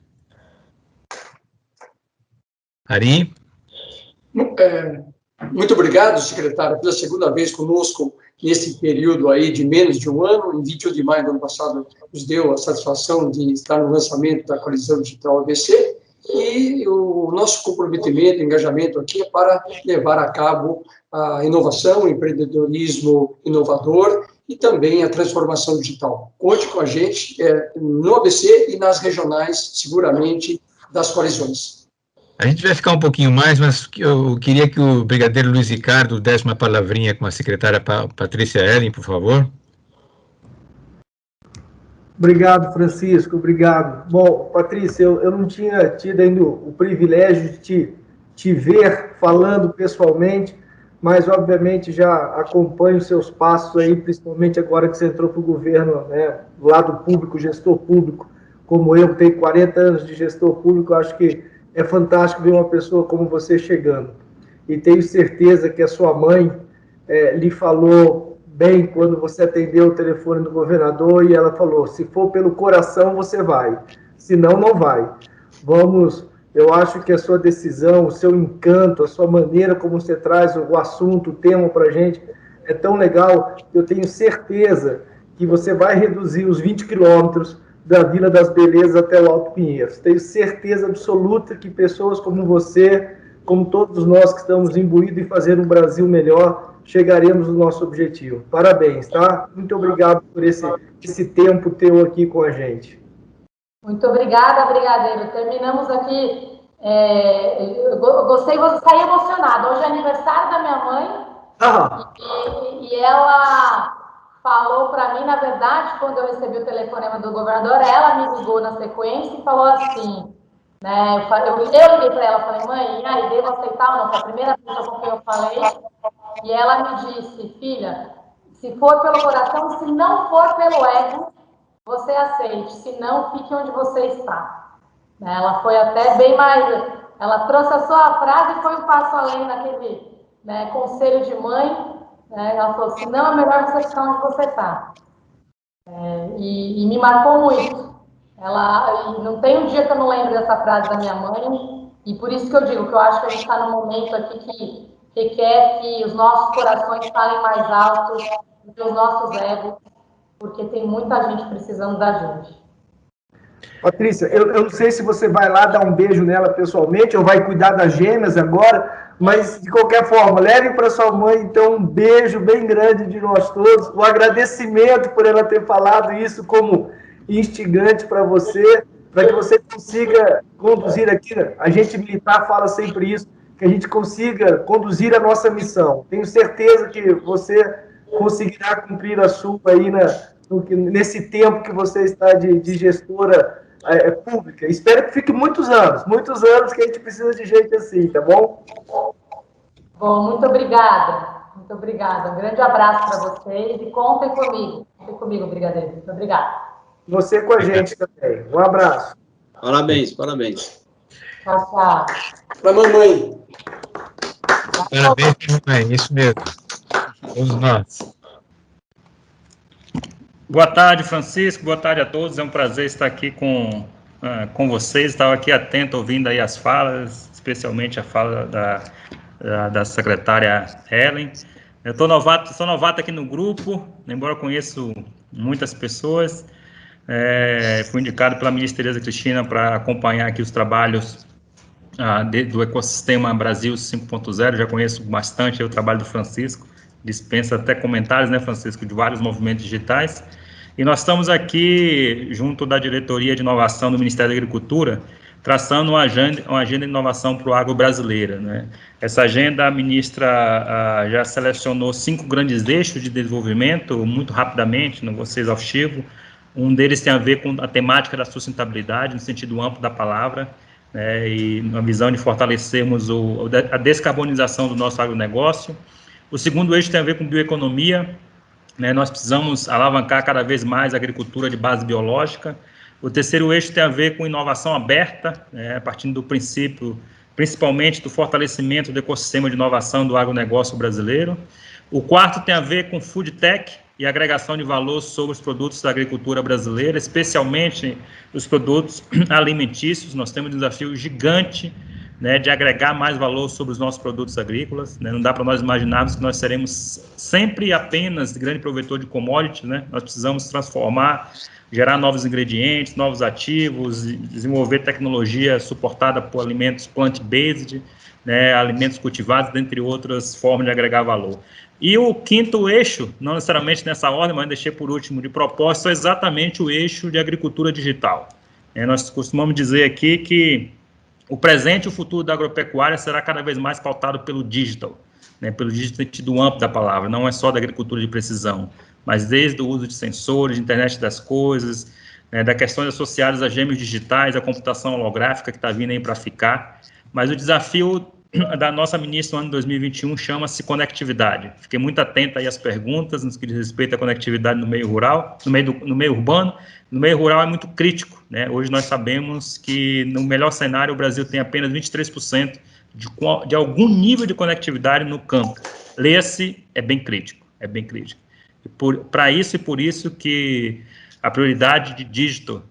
Ari? Muito obrigado, secretário, pela segunda vez conosco nesse período aí de menos de um ano. Em 21 de maio do ano passado, nos deu a satisfação de estar no lançamento da Coalizão Digital ABC, e o nosso comprometimento, engajamento aqui é para levar a cabo a inovação, o empreendedorismo inovador e também a transformação digital. Conte com a gente no ABC e nas regionais, seguramente, das coalizões. A gente vai ficar um pouquinho mais, mas eu queria que o brigadeiro Luiz Ricardo desse uma palavrinha com a secretária Patrícia Ellen, por favor. Obrigado, Francisco, obrigado. Bom, Patrícia, eu não tinha tido ainda o privilégio de te ver falando pessoalmente, mas, obviamente, já acompanho seus passos aí, principalmente agora que você entrou para o governo, né, do lado público, gestor público, como eu, que tenho 40 anos de gestor público, acho que é fantástico ver uma pessoa como você chegando. E tenho certeza que a sua mãe lhe falou bem quando você atendeu o telefone do governador e ela falou, se for pelo coração, você vai. Se não, não vai. Eu acho que a sua decisão, o seu encanto, a sua maneira como você traz o assunto, o tema para a gente, é tão legal que eu tenho certeza que você vai reduzir os 20 quilômetros da Vila das Belezas até o Alto Pinheiros. Tenho certeza absoluta que pessoas como você, como todos nós que estamos imbuídos em fazer um Brasil melhor, chegaremos no nosso objetivo. Parabéns, tá? Muito obrigado por esse tempo teu aqui com a gente. Muito obrigada, brigadeiro. Terminamos aqui. Eu gostei, você saiu emocionado. Hoje é aniversário da minha mãe. E ela falou para mim, na verdade, quando eu recebi o telefonema do governador, ela me ligou na sequência e falou assim, né, eu liguei para ela, falei, mãe, e aí, devo aceitar ou não? Foi a primeira pessoa com quem eu falei, e ela me disse, filha, se for pelo coração, se não for pelo ego, você aceite, se não, fique onde você está. Ela foi até bem mais, ela trouxe a sua frase e foi um passo além naquele, né, conselho de mãe. Ela falou assim, não, é melhor você ficar onde você está. E me marcou muito. E não tem um dia que eu não lembro dessa frase da minha mãe, e por isso que eu digo que eu acho que a gente está num momento aqui que quer que os nossos corações falem mais alto do que os nossos egos, porque tem muita gente precisando da gente. Patrícia, eu não sei se você vai lá dar um beijo nela pessoalmente ou vai cuidar das gêmeas agora, mas, de qualquer forma, leve para sua mãe, então, um beijo bem grande de nós todos, um agradecimento por ela ter falado isso como instigante para você, para que você consiga conduzir aqui, a gente militar fala sempre isso, que a gente consiga conduzir a nossa missão. Tenho certeza que você conseguirá cumprir a sua aí nesse tempo que você está de gestora pública. Espero que fique muitos anos que a gente precisa de gente assim, tá bom? Bom, muito obrigada. Muito obrigada. Um grande abraço para vocês e contem comigo, brigadeiro. Muito obrigada. Você com a gente também. Um abraço. Parabéns, parabéns. Tchau, tchau. Para a mamãe. Parabéns, mamãe, isso mesmo. Todos nós. Boa tarde, Francisco. Boa tarde a todos. É um prazer estar aqui com vocês. Estava aqui atento, ouvindo aí as falas, especialmente a fala da secretária Ellen. Eu sou novato aqui no grupo, embora eu conheço muitas pessoas. Fui indicado pela ministra Tereza Cristina para acompanhar aqui os trabalhos do ecossistema Brasil 5.0. Já conheço bastante o trabalho do Francisco. Dispensa até comentários, né, Francisco, de vários movimentos digitais. E nós estamos aqui, junto da Diretoria de Inovação do Ministério da Agricultura, traçando uma agenda de inovação para o agro brasileiro, né? Essa agenda, a ministra já selecionou 5 grandes eixos de desenvolvimento, muito rapidamente, não vou ser exaustivo. Um deles tem a ver com a temática da sustentabilidade, no sentido amplo da palavra, né, e uma visão de fortalecermos a descarbonização do nosso agronegócio. O segundo eixo tem a ver com bioeconomia, né, nós precisamos alavancar cada vez mais a agricultura de base biológica. O terceiro eixo tem a ver com inovação aberta, a partir do princípio, principalmente do fortalecimento do ecossistema de inovação do agronegócio brasileiro. O quarto tem a ver com food tech, e agregação de valor sobre os produtos da agricultura brasileira, especialmente os produtos alimentícios. Nós temos um desafio gigante, né, de agregar mais valor sobre os nossos produtos agrícolas, né? Não dá para nós imaginarmos que nós seremos sempre apenas grande provedor de commodities, né? Nós precisamos transformar, gerar novos ingredientes, novos ativos, desenvolver tecnologia suportada por alimentos plant-based, né, alimentos cultivados, dentre outras formas de agregar valor. E o quinto eixo, não necessariamente nessa ordem, mas deixei por último de propósito, é exatamente o eixo de agricultura digital. Nós costumamos dizer aqui que o presente e o futuro da agropecuária será cada vez mais pautado pelo digital, né, pelo digital no sentido amplo da palavra, não é só da agricultura de precisão, mas desde o uso de sensores, de internet das coisas, né, das questões associadas a gêmeos digitais, a computação holográfica que está vindo aí para ficar. Mas o desafio da nossa ministra no ano de 2021 chama-se conectividade. Fiquei muito atento aí às perguntas no que diz respeito à conectividade no meio rural, no meio urbano. No meio rural é muito crítico, né? Hoje nós sabemos que, no melhor cenário, o Brasil tem apenas 23% de algum nível de conectividade no campo. Leia-se, é bem crítico, é bem crítico. Para isso e por isso que a prioridade de dígito,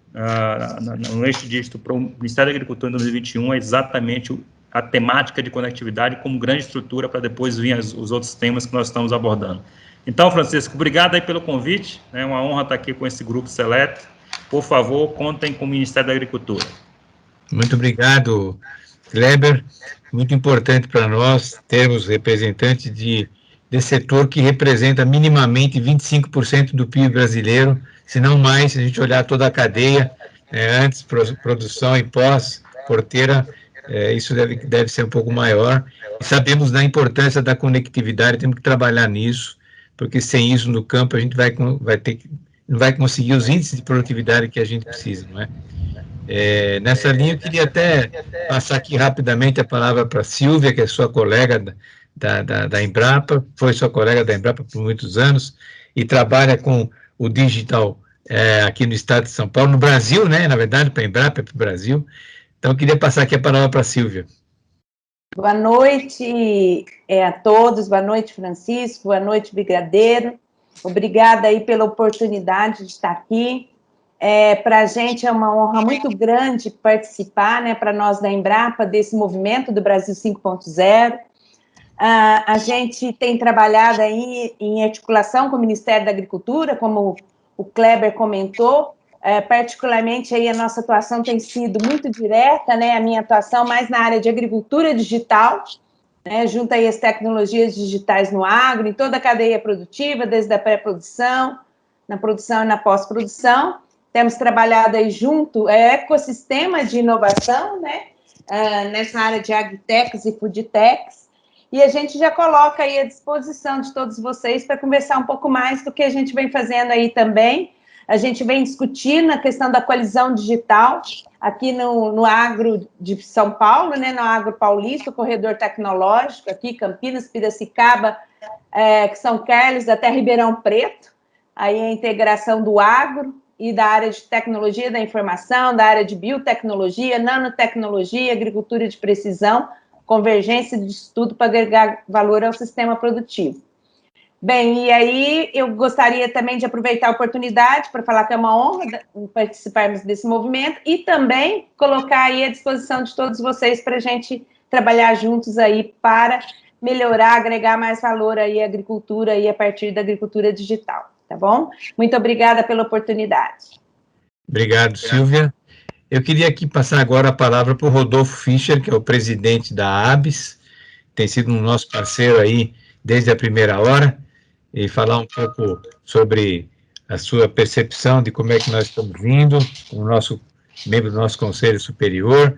no eixo dígito para o Ministério da Agricultura em 2021 é exatamente a temática de conectividade como grande estrutura para depois vir os outros temas que nós estamos abordando. Então, Francisco, obrigado aí pelo convite, é uma honra estar aqui com esse grupo seleto. Por favor, contem com o Ministério da Agricultura. Muito obrigado, Kleber. Muito importante para nós termos representantes desse setor que representa minimamente 25% do PIB brasileiro, se não mais, se a gente olhar toda a cadeia, antes produção e pós-porteira, isso deve ser um pouco maior. E sabemos da importância da conectividade, temos que trabalhar nisso, porque sem isso no campo a gente não vai conseguir os índices de produtividade que a gente precisa, não é? Nessa linha, eu queria até passar aqui rapidamente a palavra para a Silvia, que é sua colega da Embrapa, foi sua colega da Embrapa por muitos anos, e trabalha com o digital aqui no estado de São Paulo, no Brasil, né? Na verdade, para a Embrapa, para o Brasil. Então, eu queria passar aqui a palavra para a Silvia. Boa noite a todos, boa noite, Francisco, boa noite, Brigadeiro. Obrigada aí pela oportunidade de estar aqui. Para a gente é uma honra muito grande participar, né, para nós da Embrapa, desse movimento do Brasil 5.0. A gente tem trabalhado aí em articulação com o Ministério da Agricultura, como o Kleber comentou, particularmente aí a nossa atuação tem sido muito direta, né, a minha atuação mais na área de agricultura digital, né, junto aí as tecnologias digitais no agro, em toda a cadeia produtiva, desde a pré-produção, na produção e na pós-produção. Temos trabalhado aí junto, ecossistema de inovação, né, nessa área de agritechs e foodtechs, e a gente já coloca aí à disposição de todos vocês para conversar um pouco mais do que a gente vem fazendo aí também. A gente vem discutindo a questão da coalizão digital aqui no agro de São Paulo, né, no agro paulista, o corredor tecnológico, aqui Campinas, Piracicaba, São Carlos, até Ribeirão Preto, aí a integração do agro e da área de tecnologia da informação, da área de biotecnologia, nanotecnologia, agricultura de precisão, convergência de estudo para agregar valor ao sistema produtivo. Bem, e aí eu gostaria também de aproveitar a oportunidade para falar que é uma honra participarmos desse movimento e também colocar aí à disposição de todos vocês para a gente trabalhar juntos aí para melhorar, agregar mais valor aí à agricultura aí a partir da agricultura digital, tá bom? Muito obrigada pela oportunidade. Obrigado, Silvia. Eu queria aqui passar agora a palavra para o Rodolfo Fischer, que é o presidente da ABS, tem sido um nosso parceiro aí desde a primeira hora, e falar um pouco sobre a sua percepção de como é que nós estamos indo, como membro do nosso Conselho Superior.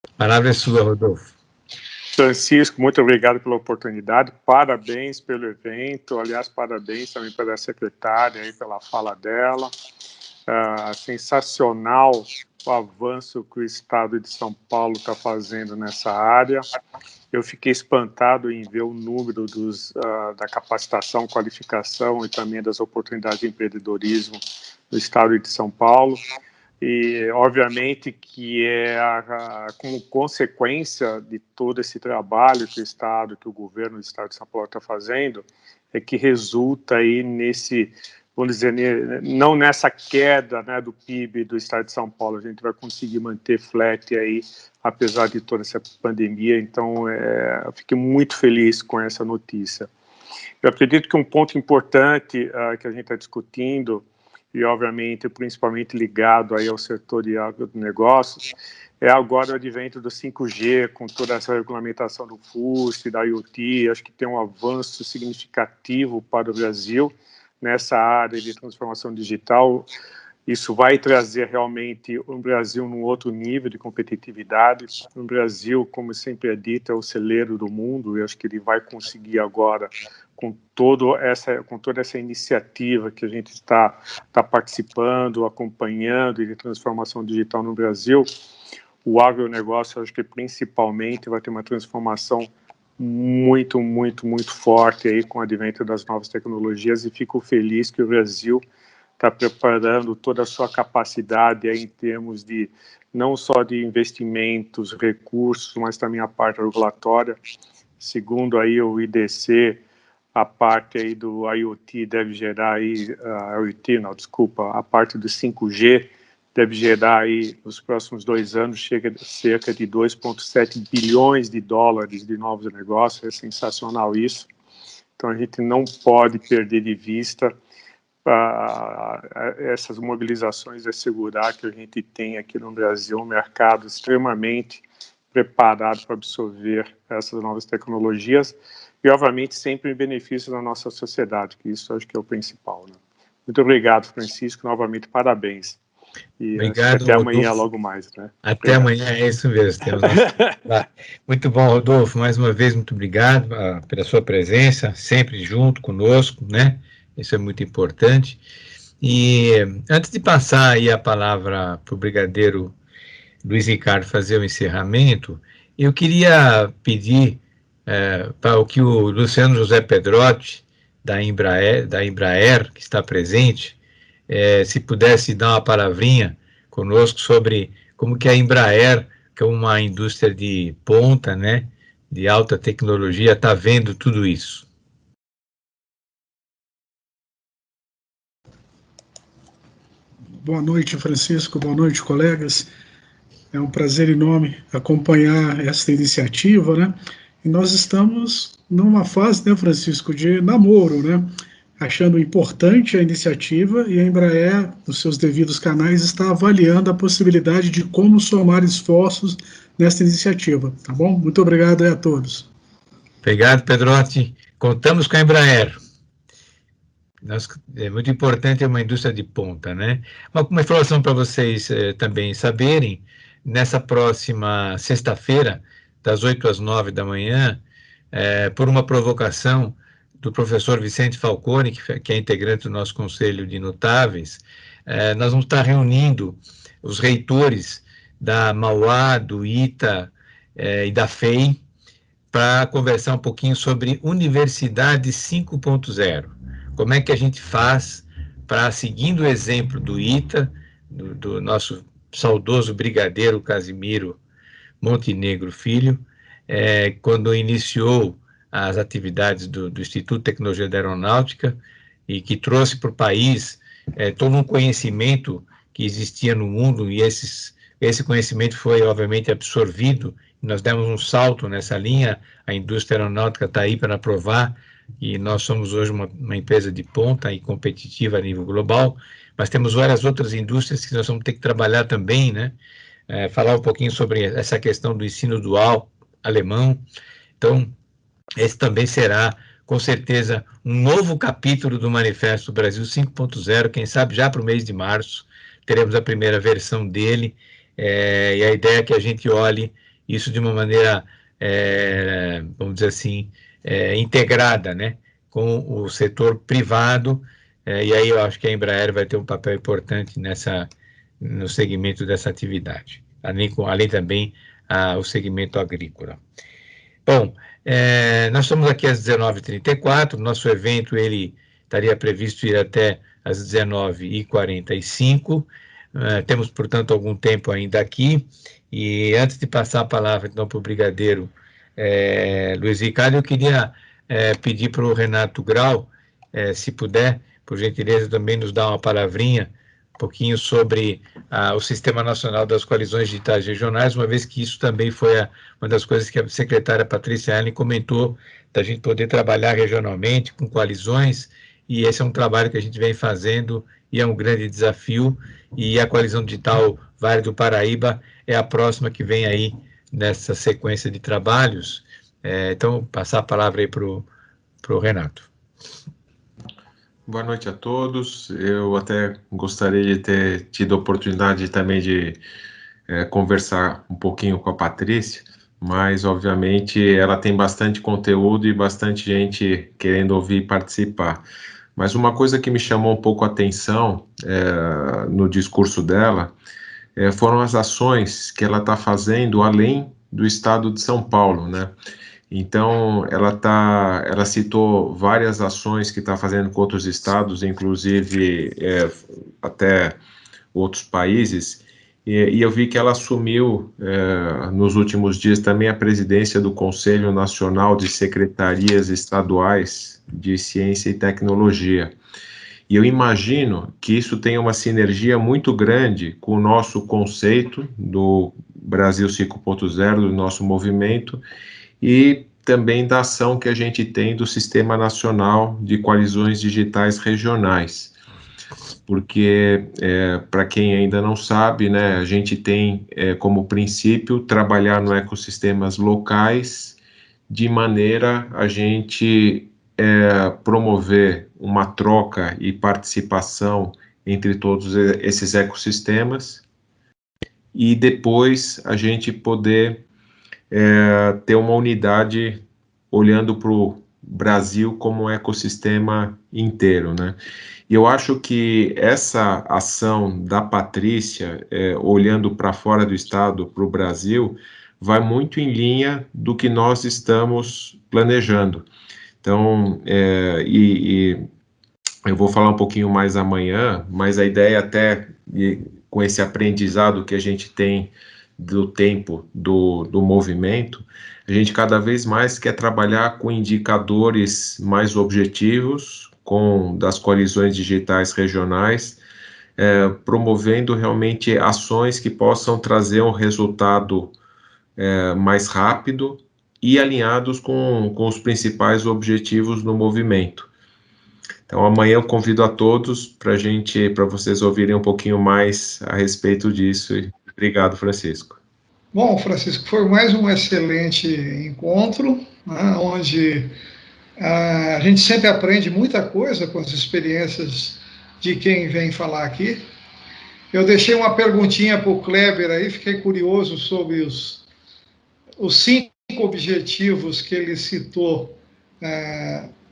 A palavra é sua, Rodolfo. Francisco, muito obrigado pela oportunidade, parabéns pelo evento, aliás, parabéns também pela secretária aí, pela fala dela, sensacional o avanço que o Estado de São Paulo está fazendo nessa área. Eu fiquei espantado em ver o número da capacitação, qualificação e também das oportunidades de empreendedorismo no Estado de São Paulo. E, obviamente, que como consequência de todo esse trabalho que o Estado, que o governo do Estado de São Paulo está fazendo, que resulta aí nesse, vamos dizer, não nessa queda, né, do PIB do estado de São Paulo. A gente vai conseguir manter flat aí, apesar de toda essa pandemia. Então, eu fiquei muito feliz com essa notícia. Eu acredito que um ponto importante que a gente está discutindo, e obviamente principalmente ligado aí ao setor de agronegócios, é agora o advento do 5G, com toda essa regulamentação do FUST, da IoT. Acho que tem um avanço significativo para o Brasil nessa área de transformação digital. Isso vai trazer realmente o Brasil num outro nível de competitividade. O Brasil, como sempre é dito, é o celeiro do mundo, e acho que ele vai conseguir agora, com toda essa iniciativa que a gente está participando, acompanhando, de transformação digital no Brasil, o agronegócio, acho que principalmente vai ter uma transformação muito, muito, muito forte aí com o advento das novas tecnologias, e fico feliz que o Brasil está preparando toda a sua capacidade aí em termos de, não só de investimentos, recursos, mas também a parte regulatória. Segundo aí o IDC, a parte aí do IoT deve gerar aí, a parte do 5G deve gerar aí, nos próximos 2 anos, cerca de 2,7 bilhões de dólares de novos negócios. É sensacional isso. Então, a gente não pode perder de vista essas mobilizações, assegurar que a gente tem aqui no Brasil um mercado extremamente preparado para absorver essas novas tecnologias e, obviamente, sempre em benefício da nossa sociedade, que isso acho que é o principal, né? Muito obrigado, Francisco. Novamente, parabéns. E obrigado, até Rodolfo. Amanhã, logo mais, né? Até amanhã, é isso mesmo. Muito bom, Rodolfo. Mais uma vez, muito obrigado pela sua presença, sempre junto conosco, né? Isso é muito importante. E antes de passar aí a palavra para o brigadeiro Luiz Ricardo fazer o encerramento, eu queria pedir para o que o Luciano José Pedrotti, da Embraer, que está presente, se pudesse dar uma palavrinha conosco sobre como que a Embraer, que é uma indústria de ponta, né, de alta tecnologia, está vendo tudo isso. Boa noite, Francisco. Boa noite, colegas. É um prazer enorme acompanhar essa iniciativa, né? E nós estamos numa fase, né, Francisco, de namoro, né? Achando importante a iniciativa, e a Embraer, nos seus devidos canais, está avaliando a possibilidade de como somar esforços nessa iniciativa, tá bom? Muito obrigado a todos. Obrigado, Pedrotti. Contamos com a Embraer. É muito importante, é uma indústria de ponta, né? Uma informação para vocês também saberem, nessa próxima sexta-feira, das 8 às 9 da manhã, por uma provocação do professor Vicente Falcone, que é integrante do nosso Conselho de Notáveis, nós vamos estar reunindo os reitores da Mauá, do ITA e da FEI, para conversar um pouquinho sobre Universidade 5.0. Como é que a gente faz para, seguindo o exemplo do ITA, do nosso saudoso brigadeiro Casimiro Montenegro Filho, quando iniciou as atividades do Instituto de Tecnologia da Aeronáutica, e que trouxe para o país todo um conhecimento que existia no mundo, e esse conhecimento foi, obviamente, absorvido, e nós demos um salto nessa linha. A indústria aeronáutica está aí para provar, e nós somos hoje uma empresa de ponta e competitiva a nível global, mas temos várias outras indústrias que nós vamos ter que trabalhar também, né? Falar um pouquinho sobre essa questão do ensino dual alemão. Então, esse também será, com certeza, um novo capítulo do Manifesto Brasil 5.0, quem sabe já para o mês de março, teremos a primeira versão dele, e a ideia é que a gente olhe isso de uma maneira, vamos dizer assim, integrada, né, com o setor privado, e aí eu acho que a Embraer vai ter um papel importante no segmento dessa atividade, além também o segmento agrícola. Bom, nós estamos aqui às 19h34, nosso evento ele estaria previsto ir até às 19h45, temos, portanto, algum tempo ainda aqui, e antes de passar a palavra, então, para o brigadeiro Luiz Ricardo, eu queria pedir para o Renato Grau, se puder, por gentileza, também nos dar uma palavrinha, um pouquinho sobre o Sistema Nacional das Coalizões Digitais Regionais, uma vez que isso também foi uma das coisas que a secretária Patrícia Ellen comentou, da gente poder trabalhar regionalmente com coalizões, e esse é um trabalho que a gente vem fazendo e é um grande desafio, e a Coalizão Digital Vale do Paraíba é a próxima que vem aí nessa sequência de trabalhos. Então, passar a palavra aí para o Renato. Boa noite a todos. Eu até gostaria de ter tido a oportunidade também de conversar um pouquinho com a Patrícia, mas, obviamente, ela tem bastante conteúdo e bastante gente querendo ouvir e participar. Mas uma coisa que me chamou um pouco a atenção no discurso dela foram as ações que ela está fazendo além do estado de São Paulo, né? Então, ela citou várias ações que está fazendo com outros estados, inclusive até outros países, e eu vi que ela assumiu nos últimos dias também a presidência do Conselho Nacional de Secretarias Estaduais de Ciência e Tecnologia. E eu imagino que isso tem uma sinergia muito grande com o nosso conceito do Brasil 5.0, do nosso movimento, e também da ação que a gente tem do Sistema Nacional de Coalizões Digitais Regionais. Porque, para quem ainda não sabe, né, a gente tem como princípio trabalhar no ecossistemas locais de maneira a gente promover uma troca e participação entre todos esses ecossistemas e depois a gente poder ter uma unidade olhando para o Brasil como um ecossistema inteiro, né? E eu acho que essa ação da Patrícia, olhando para fora do estado, para o Brasil, vai muito em linha do que nós estamos planejando. Então, eu vou falar um pouquinho mais amanhã, mas a ideia até, com esse aprendizado que a gente tem do tempo do movimento, a gente cada vez mais quer trabalhar com indicadores mais objetivos, das coalizões digitais regionais, promovendo realmente ações que possam trazer um resultado mais rápido e alinhados com os principais objetivos do movimento. Então, amanhã eu convido a todos para vocês ouvirem um pouquinho mais a respeito disso. E obrigado, Francisco. Bom, Francisco, foi mais um excelente encontro, né, onde a gente sempre aprende muita coisa com as experiências de quem vem falar aqui. Eu deixei uma perguntinha para o Kleber aí, fiquei curioso sobre os 5 objetivos que ele citou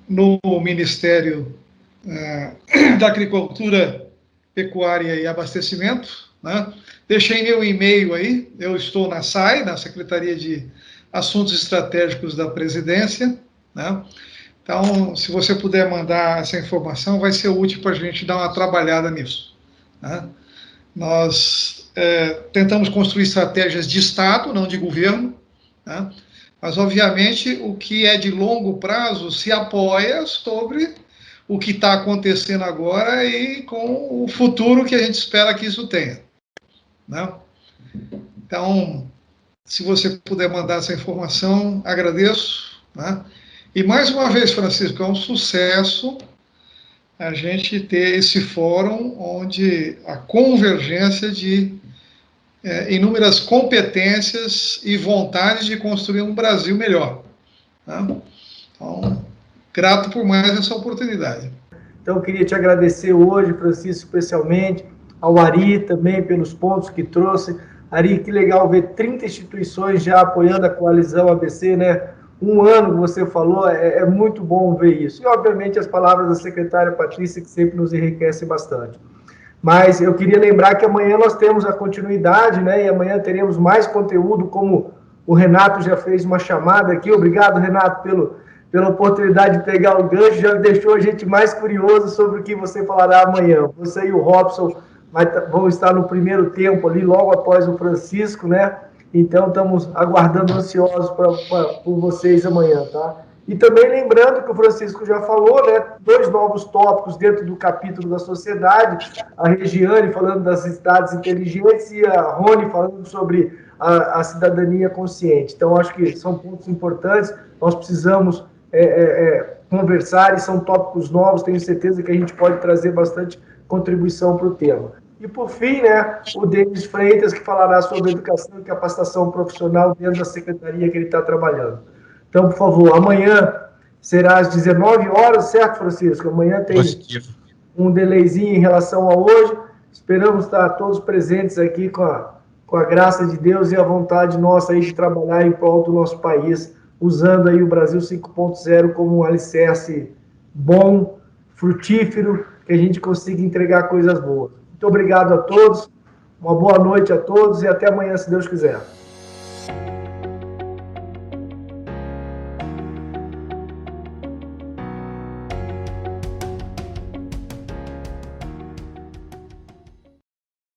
no Ministério da Agricultura, Pecuária e Abastecimento, né? Deixei meu e-mail aí, eu estou na SAI, na Secretaria de Assuntos Estratégicos da Presidência, né? Então, se você puder mandar essa informação, vai ser útil para a gente dar uma trabalhada nisso, né? Nós tentamos construir estratégias de Estado, não de governo, né? Mas, obviamente, o que é de longo prazo se apoia sobre o que está acontecendo agora e com o futuro que a gente espera que isso tenha, né? Então, se você puder mandar essa informação, agradeço, né? E, mais uma vez, Francisco, é um sucesso a gente ter esse fórum onde a convergência de inúmeras competências e vontade de construir um Brasil melhor, né? Então, grato por mais essa oportunidade. Então, eu queria te agradecer hoje, Francisco, especialmente, ao Ari também, pelos pontos que trouxe. Ari, que legal ver 30 instituições já apoiando a coalizão ABC, né? Um ano que você falou, é muito bom ver isso. E, obviamente, as palavras da secretária Patrícia, que sempre nos enriquecem bastante. Mas eu queria lembrar que amanhã nós temos a continuidade, né? E amanhã teremos mais conteúdo, como o Renato já fez uma chamada aqui. Obrigado, Renato, pela oportunidade de pegar o gancho, já deixou a gente mais curioso sobre o que você falará amanhã. Você e o Robson vão estar no primeiro tempo ali, logo após o Francisco, né? Então, estamos aguardando ansiosos por vocês amanhã, tá? E também lembrando que o Francisco já falou, né, 2 novos tópicos dentro do capítulo da sociedade, a Regiane falando das cidades inteligentes e a Rony falando sobre a cidadania consciente. Então, acho que são pontos importantes, nós precisamos conversar, e são tópicos novos, tenho certeza que a gente pode trazer bastante contribuição para o tema. E, por fim, né, o Denis Freitas, que falará sobre educação e capacitação profissional dentro da secretaria que ele está trabalhando. Então, por favor, amanhã será às 19 horas, certo, Francisco? Amanhã tem um delayzinho em relação a hoje. Esperamos estar todos presentes aqui com a graça de Deus e a vontade nossa aí de trabalhar em prol do nosso país, usando aí o Brasil 5.0 como um alicerce bom, frutífero, que a gente consiga entregar coisas boas. Muito obrigado a todos, uma boa noite a todos e até amanhã, se Deus quiser.